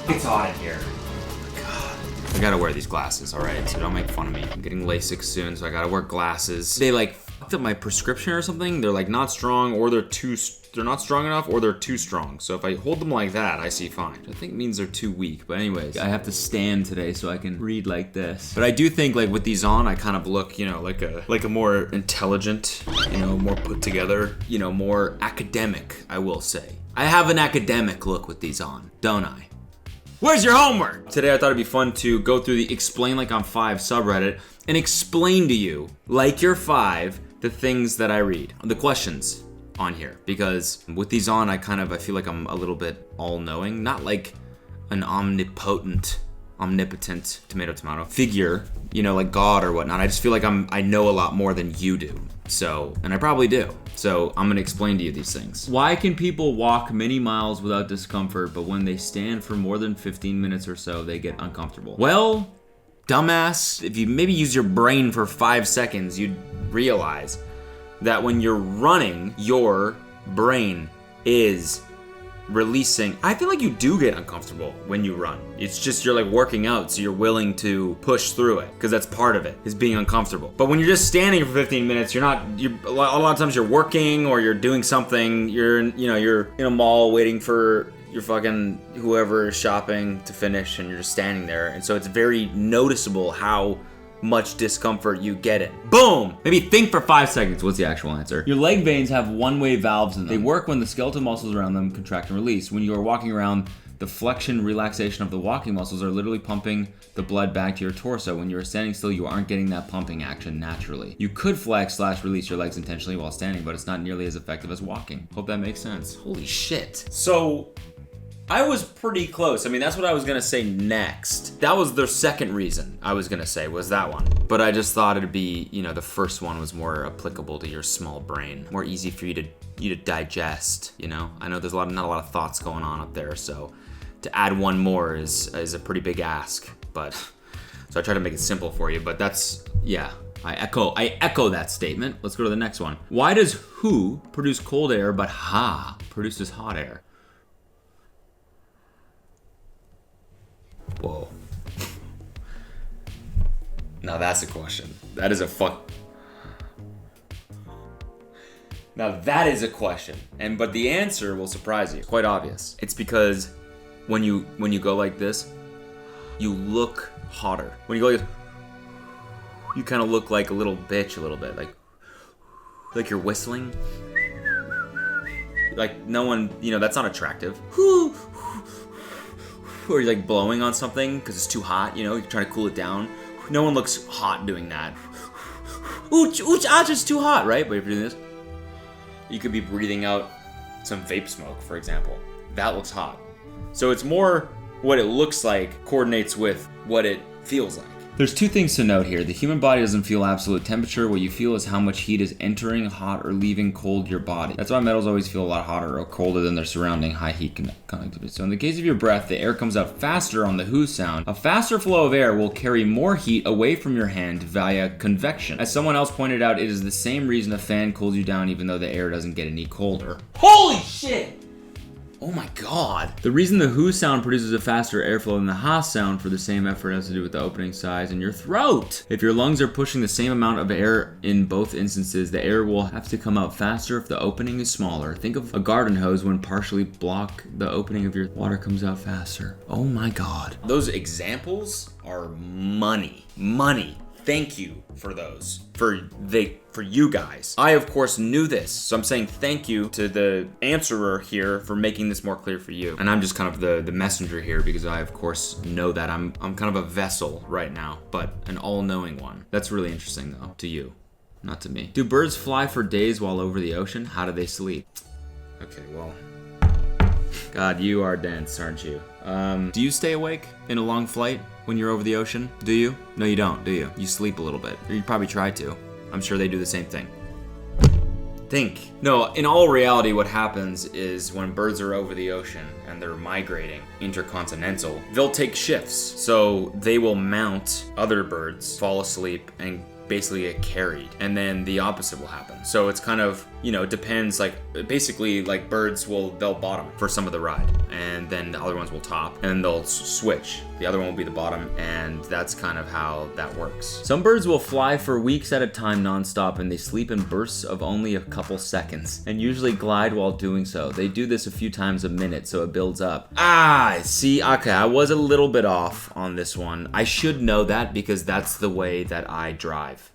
It's hot in here. I gotta wear these glasses, alright? So don't make fun of me. I'm getting LASIK soon, so I gotta wear glasses. They like fucked up my prescription or something. They're like not strong, or they're not strong enough, or they're too strong. So if I hold them like that, I see fine. I think it means they're too weak. But anyways, I have to stand today so I can read like this. But I do think like with these on, I kind of look, you know, like a more intelligent, you know, more put together, you know, more academic, I will say. I have an academic look with these on, don't I? Where's your homework? Today I thought it'd be fun to go through the Explain Like I'm 5 subreddit and explain to you, like you're 5, the things that I read, the questions on here. Because with these on, I feel like I'm a little bit all-knowing, not like an omnipotent tomato figure, you know, like God or whatnot. I just feel like I know a lot more than you do. So, and I probably do. So I'm gonna explain to you these things. Why can people walk many miles without discomfort, but when they stand for more than 15 minutes or so, they get uncomfortable? Well, dumbass, if you maybe use your brain for 5 seconds, you'd realize that when you're running, your brain is releasing. I feel like you do get uncomfortable when you run. It's just you're like working out, so you're willing to push through it, because that's part of it, is being uncomfortable. But when you're just standing for 15 minutes, a lot of times you're working or you're doing something. You're in a mall waiting for your fucking whoever is shopping to finish, and you're just standing there, and so it's very noticeable how much discomfort you get it. Boom! Maybe think for 5 seconds. What's the actual answer? Your leg veins have one-way valves in them. They work when the skeletal muscles around them contract and release. When you are walking around, the flexion, relaxation of the walking muscles are literally pumping the blood back to your torso. When you are standing still, you aren't getting that pumping action naturally. You could flex/release your legs intentionally while standing, but it's not nearly as effective as walking. Hope that makes sense. Holy shit. So I was pretty close. I mean, that's what I was gonna say next. That was the second reason I was gonna say, was that one. But I just thought it'd be, you know, the first one was more applicable to your small brain, more easy for you to digest, you know? I know there's not a lot of thoughts going on up there, so to add one more is a pretty big ask. But, so I try to make it simple for you, but that's, yeah. I echo that statement. Let's go to the next one. Why does who produce cold air, but ha produces hot air? Whoa. Now that's a question. That is a Now that is a question. But the answer will surprise you. Quite obvious. It's because when you go like this, you look hotter. When you go like this, you kind of look like a little bitch a little bit. Like you're whistling. Like no one, you know, that's not attractive. Or you're like blowing on something because it's too hot, you know, you're trying to cool it down. No one looks hot doing that. Ooch, it's too hot, right? But if you're doing this, you could be breathing out some vape smoke, for example. That looks hot. So it's more what it looks like coordinates with what it feels like. There's two things to note here. The human body doesn't feel absolute temperature. What you feel is how much heat is entering hot or leaving cold your body. That's why metals always feel a lot hotter or colder than their surrounding high heat conductivity. So in the case of your breath, the air comes out faster on the who sound. A faster flow of air will carry more heat away from your hand via convection. As someone else pointed out, it is the same reason a fan cools you down even though the air doesn't get any colder. Holy shit! Oh my god. The reason the who sound produces a faster airflow than the ha sound for the same effort has to do with the opening size in your throat. If your lungs are pushing the same amount of air in both instances, the air will have to come out faster if the opening is smaller. Think of a garden hose when partially block the opening of your water comes out faster. Oh my god. Those examples are money. Thank you for those. For you guys. I, of course, knew this, so I'm saying thank you to the answerer here for making this more clear for you. And I'm just kind of the messenger here because I, of course, know that I'm kind of a vessel right now, but an all-knowing one. That's really interesting, though, to you, not to me. Do birds fly for days while over the ocean? How do they sleep? Okay, well, God, you are dense, aren't you? Do you stay awake in a long flight when you're over the ocean? Do you? No, you don't, do you? You sleep a little bit. Or you probably try to. I'm sure they do the same thing. Think. No, in all reality, what happens is when birds are over the ocean and they're migrating intercontinental, they'll take shifts. So they will mount other birds, fall asleep, and basically get carried, and then the opposite will happen. So it's kind of, you know, it depends. Like basically, like birds they'll bottom for some of the ride, and then the other ones will top, and then they'll switch. The other one will be the bottom, and that's kind of how that works. Some birds will fly for weeks at a time nonstop, and they sleep in bursts of only a couple seconds, and usually glide while doing so. They do this a few times a minute, so it builds up. See, okay, I was a little bit off on this one. I should know that because that's the way that I drive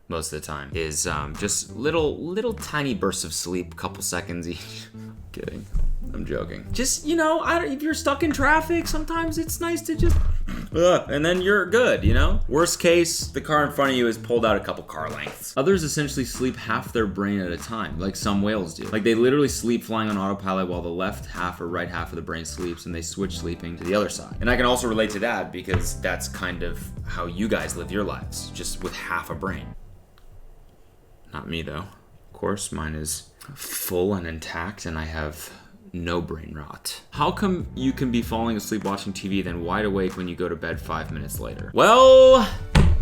most of the time, is just little tiny bursts of sleep, couple seconds each. Kidding. I'm joking. Just, you know, if you're stuck in traffic, sometimes it's nice to just, and then you're good, you know? Worst case, the car in front of you is pulled out a couple car lengths. Others essentially sleep half their brain at a time, like some whales do. Like they literally sleep flying on autopilot while the left half or right half of the brain sleeps, and they switch sleeping to the other side. And I can also relate to that because that's kind of how you guys live your lives, just with half a brain. Not me though. Of course, mine is full and intact, and I have no brain rot. How come you can be falling asleep watching TV, then wide awake when you go to bed 5 minutes later? Well,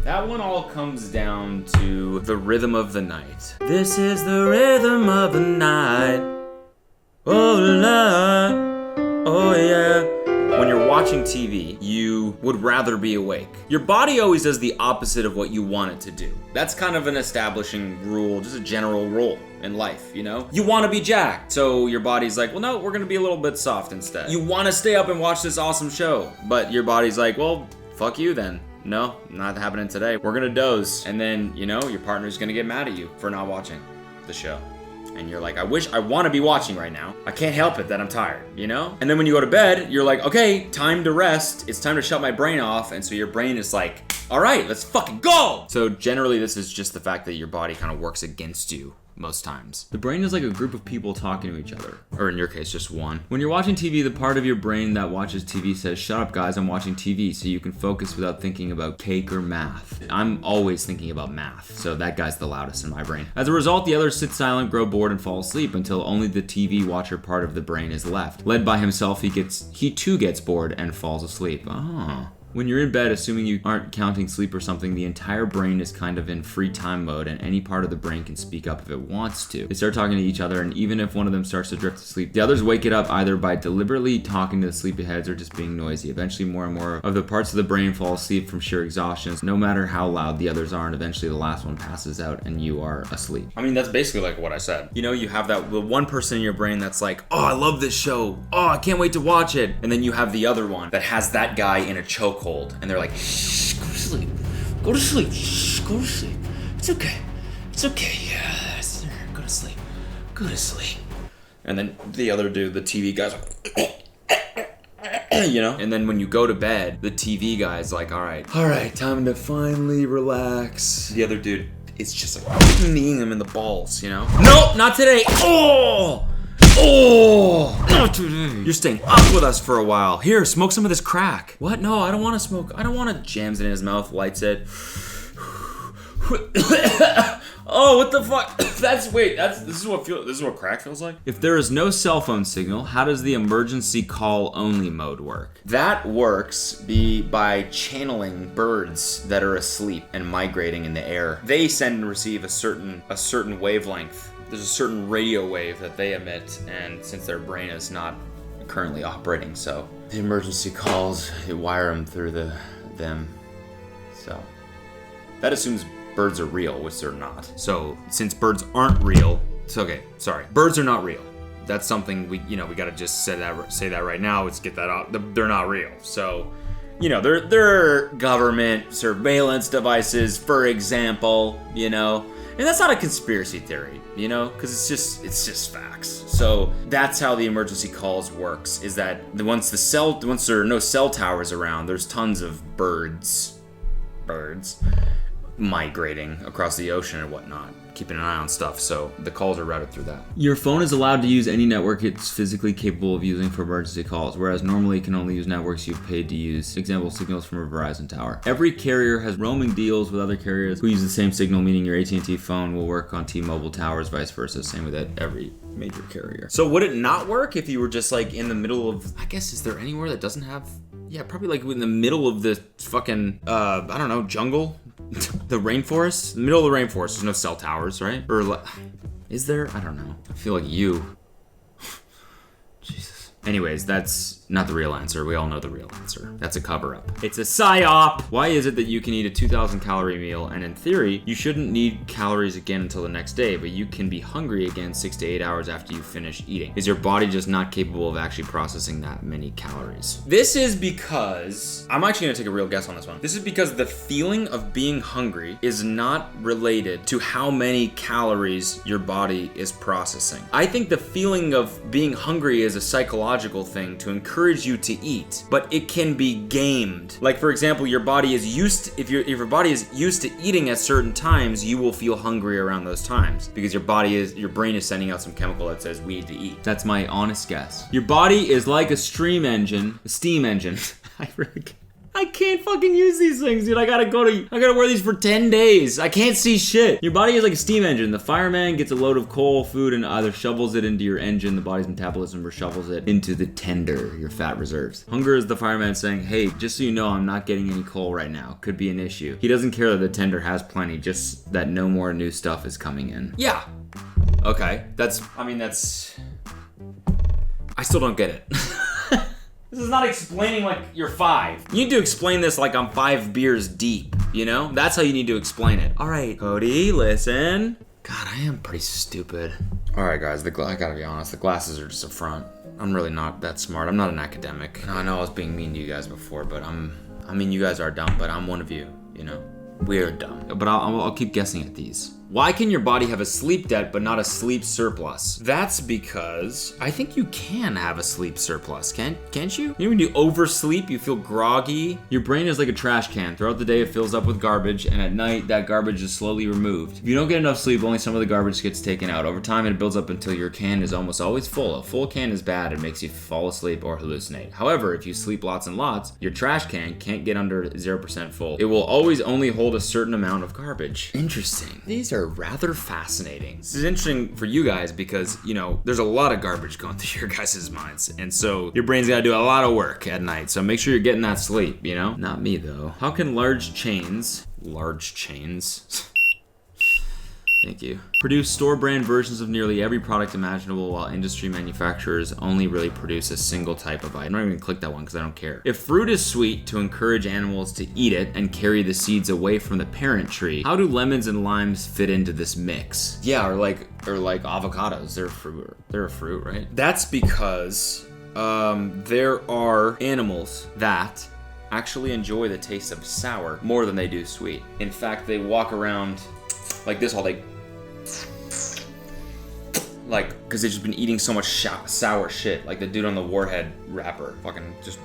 that one all comes down to the rhythm of the night. This is the rhythm of the night. Oh, Lord. Oh, yeah. When you're watching TV, you would rather be awake. Your body always does the opposite of what you want it to do. That's kind of an establishing rule, just a general rule in life, you know? You want to be jacked, so your body's like, well, no, we're gonna be a little bit soft instead. You want to stay up and watch this awesome show, but your body's like, well, fuck you then. No, not happening today. We're gonna doze. And then, you know, your partner's gonna get mad at you for not watching the show. And you're like, I want to be watching right now. I can't help it that I'm tired, you know? And then when you go to bed, you're like, okay, time to rest. It's time to shut my brain off. And so your brain is like, all right, let's fucking go. So generally this is just the fact that your body kind of works against you most times. The brain is like a group of people talking to each other, or in your case, just one. When you're watching TV, the part of your brain that watches TV says, shut up guys, I'm watching TV, so you can focus without thinking about cake or math. I'm always thinking about math, so that guy's the loudest in my brain. As a result, the others sit silent, grow bored, and fall asleep until only the TV watcher part of the brain is left. Led by himself, he too gets bored and falls asleep. When you're in bed, assuming you aren't counting sleep or something, the entire brain is kind of in free time mode, and any part of the brain can speak up if it wants to. They start talking to each other, and even if one of them starts to drift to sleep, the others wake it up either by deliberately talking to the sleepyheads or just being noisy. Eventually, more and more of the parts of the brain fall asleep from sheer exhaustion, no matter how loud the others are, and eventually the last one passes out and you are asleep. I mean, that's basically like what I said. You know, you have the one person in your brain that's like, oh, I love this show. Oh, I can't wait to watch it. And then you have the other one that has that guy in a chokehold. And they're like, shh, go to sleep. Go to sleep. Shh, go to sleep. It's okay. It's okay. Yeah, go to sleep. Go to sleep. And then the other dude, the TV guy's like, you know? And then when you go to bed, the TV guy's like, all right, time to finally relax. The other dude, it's just like kneeing him in the balls, you know? Nope, not today. Oh! Not today. You're staying up with us for a while. Here, smoke some of this crack. What? No, I don't want to smoke. I don't want to. Jams it in his mouth, lights it. Oh, what the fuck? This is what crack feels like. If there is no cell phone signal, how does the emergency call only mode work? That works by channeling birds that are asleep and migrating in the air. They send and receive a certain wavelength. There's a certain radio wave that they emit, and since their brain is not currently operating, so the emergency calls, they wire them through them. So that assumes birds are real, which they're not. So since birds aren't real, birds are not real. That's something we gotta just say that right now. Let's get that out. They're not real. So, you know, they're government surveillance devices, for example, you know. And that's not a conspiracy theory, you know, because it's just facts. So that's how the emergency calls works, is that once there are no cell towers around, there's tons of birds migrating across the ocean and whatnot, keeping an eye on stuff, so the calls are routed through that. Your phone is allowed to use any network it's physically capable of using for emergency calls, whereas normally it can only use networks you've paid to use, example, signals from a Verizon tower. Every carrier has roaming deals with other carriers who use the same signal, meaning your AT&T phone will work on T-Mobile towers, vice versa, same with every major carrier. So would it not work if you were just like in the middle of, I guess, is there anywhere that doesn't have, yeah, probably like in the middle of the fucking, I don't know, jungle? The rainforest? The middle of the rainforest, there's no cell towers, right? Or is there? I don't know. I feel like you. Jesus. Anyways, that's not the real answer. We all know the real answer. That's a cover-up. It's a psyop! Why is it that you can eat a 2,000 calorie meal and in theory, you shouldn't need calories again until the next day, but you can be hungry again 6 to 8 hours after you finish eating? Is your body just not capable of actually processing that many calories? This is because, I'm actually gonna take a real guess on this one. This is because the feeling of being hungry is not related to how many calories your body is processing. I think the feeling of being hungry is a psychological thing to encourage you to eat, but it can be gamed. Like for example, your body is used, if your body is used to eating at certain times, you will feel hungry around those times because your brain is sending out some chemical that says we need to eat. That's my honest guess. Your body is like a steam engine. I can't fucking use these things, dude. I gotta wear these for 10 days. I can't see shit. Your body is like a steam engine. The fireman gets a load of coal, food, and either shovels it into your engine, the body's metabolism, or shovels it into the tender, your fat reserves. Hunger is the fireman saying, hey, just so you know, I'm not getting any coal right now. Could be an issue. He doesn't care that the tender has plenty, just that no more new stuff is coming in. Yeah. Okay. I still don't get it. This is not explaining like you're 5. You need to explain this like I'm 5 beers deep, you know? That's how you need to explain it. All right, Cody, listen. God, I am pretty stupid. All right, guys, I gotta be honest. The glasses are just a front. I'm really not that smart. I'm not an academic. I know I was being mean to you guys before, but you guys are dumb, but I'm one of you, you know? We're dumb. But I'll keep guessing at these. Why can your body have a sleep debt but not a sleep surplus? That's because I think you can have a sleep surplus, can't you? You know when you oversleep, you feel groggy? Your brain is like a trash can. Throughout the day, it fills up with garbage, and at night, that garbage is slowly removed. If you don't get enough sleep, only some of the garbage gets taken out. Over time, it builds up until your can is almost always full. A full can is bad. It makes you fall asleep or hallucinate. However, if you sleep lots and lots, your trash can can't get under 0% full. It will always only hold a certain amount of garbage. Interesting. These are rather fascinating. This is interesting for you guys because, you know, there's a lot of garbage going through your guys' minds. And so your brain's gotta do a lot of work at night. So make sure you're getting that sleep, you know? Not me though. How can large chains, thank you, produce store brand versions of nearly every product imaginable while industry manufacturers only really produce a single type of item? I'm not even gonna click that one because I don't care. If fruit is sweet to encourage animals to eat it and carry the seeds away from the parent tree, how do lemons and limes fit into this mix? Yeah, or like avocados. They're a fruit, right? That's because there are animals that actually enjoy the taste of sour more than they do sweet. In fact, they walk around like this all day. Like, because they've just been eating so much sour shit. Like the dude on the Warhead wrapper. Fucking just...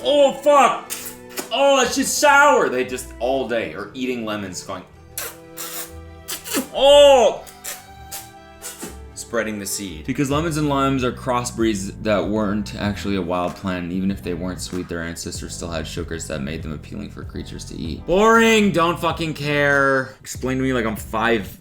Oh, fuck! Oh, that shit's sour! They just all day are eating lemons going... Oh! Spreading the seed. Because lemons and limes are crossbreeds that weren't actually a wild plant, and even if they weren't sweet, their ancestors still had sugars that made them appealing for creatures to eat. Boring! Don't fucking care. Explain to me like I'm 5...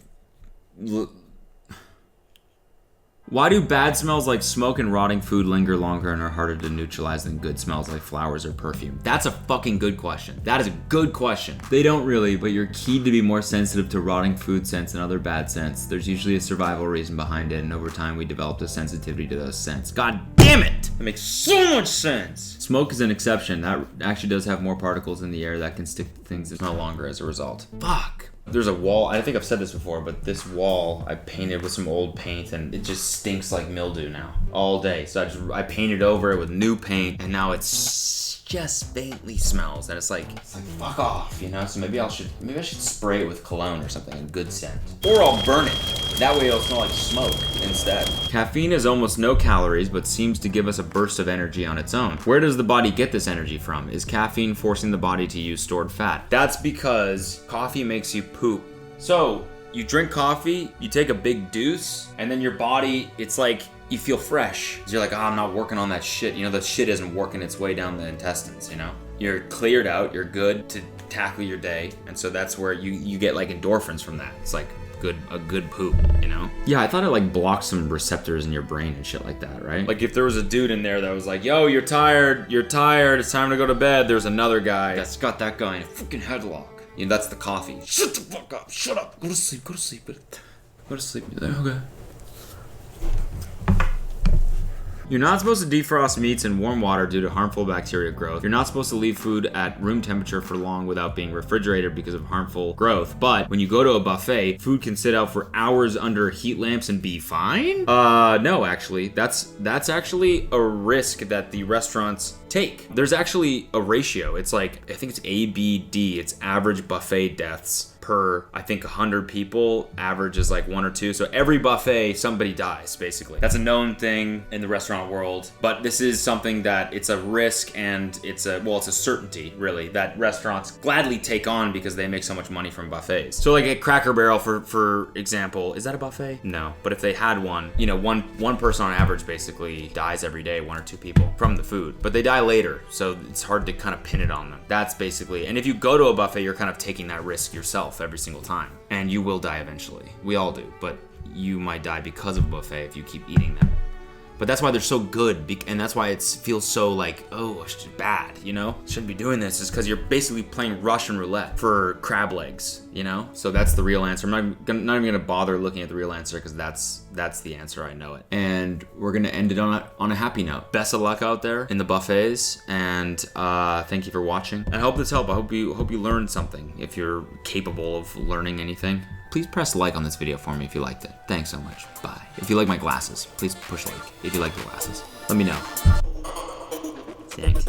Why do bad smells like smoke and rotting food linger longer and are harder to neutralize than good smells like flowers or perfume? That's a fucking good question. That is a good question. They don't really, but you're keyed to be more sensitive to rotting food scents and other bad scents. There's usually a survival reason behind it, and over time we developed a sensitivity to those scents. God damn it! That makes so much sense! Smoke is an exception. That actually does have more particles in the air that can stick to things that smell longer as a result. Fuck. There's a wall, I think I've said this before, but this wall I painted with some old paint and it just stinks like mildew now, all day. So I painted over it with new paint and now it's just faintly smells and it's like fuck off, you know? So maybe I should spray it with cologne or something, a good scent. Or I'll burn it. That way it'll smell like smoke instead. Caffeine has almost no calories, but seems to give us a burst of energy on its own. Where does the body get this energy from? Is caffeine forcing the body to use stored fat? That's because coffee makes you poop. So you drink coffee, you take a big deuce, and then your body, it's like, you feel fresh. You're like, I'm not working on that shit. You know, the shit isn't working its way down the intestines, you know? You're cleared out, you're good to tackle your day. And so that's where you get like endorphins from that. It's like a good poop, you know? Yeah, I thought it like blocked some receptors in your brain and shit like that, right? Like if there was a dude in there that was like, yo, you're tired, it's time to go to bed. There's another guy that's got that guy in a fucking headlock. You know, that's the coffee. Shut the fuck up. Shut up. Go to sleep. Go to sleep. Go to sleep. Okay. You're not supposed to defrost meats in warm water due to harmful bacteria growth. You're not supposed to leave food at room temperature for long without being refrigerated because of harmful growth. But when you go to a buffet, food can sit out for hours under heat lamps and be fine? No, actually. That's actually a risk that the restaurants take. There's actually a ratio. It's like, I think it's ABD. It's average buffet deaths per, I think, 100 people. Average is like 1 or 2. So every buffet, somebody dies, basically. That's a known thing in the restaurant world. But this is something that it's a risk and it's a certainty, really, that restaurants gladly take on because they make so much money from buffets. So like a Cracker Barrel, for example, is that a buffet? No. But if they had one, you know, one person on average basically dies every day, 1 or 2 people from the food. But they die later, so it's hard to kind of pin it on them. That's basically, and if you go to a buffet, you're kind of taking that risk yourself every single time. And you will die eventually. We all do, but you might die because of a buffet if you keep eating them. But that's why they're so good, and that's why it feels so like, oh, it's bad, you know? Shouldn't be doing this, is because you're basically playing Russian roulette for crab legs, you know? So that's the real answer. I'm not even gonna bother looking at the real answer because that's the answer, I know it. And we're gonna end it on a happy note. Best of luck out there in the buffets, and thank you for watching. And I hope this helped. I hope you learned something. If you're capable of learning anything, please press like on this video for me if you liked it. Thanks so much. Bye. If you like my glasses, please push like. If you like the glasses, let me know. Thanks.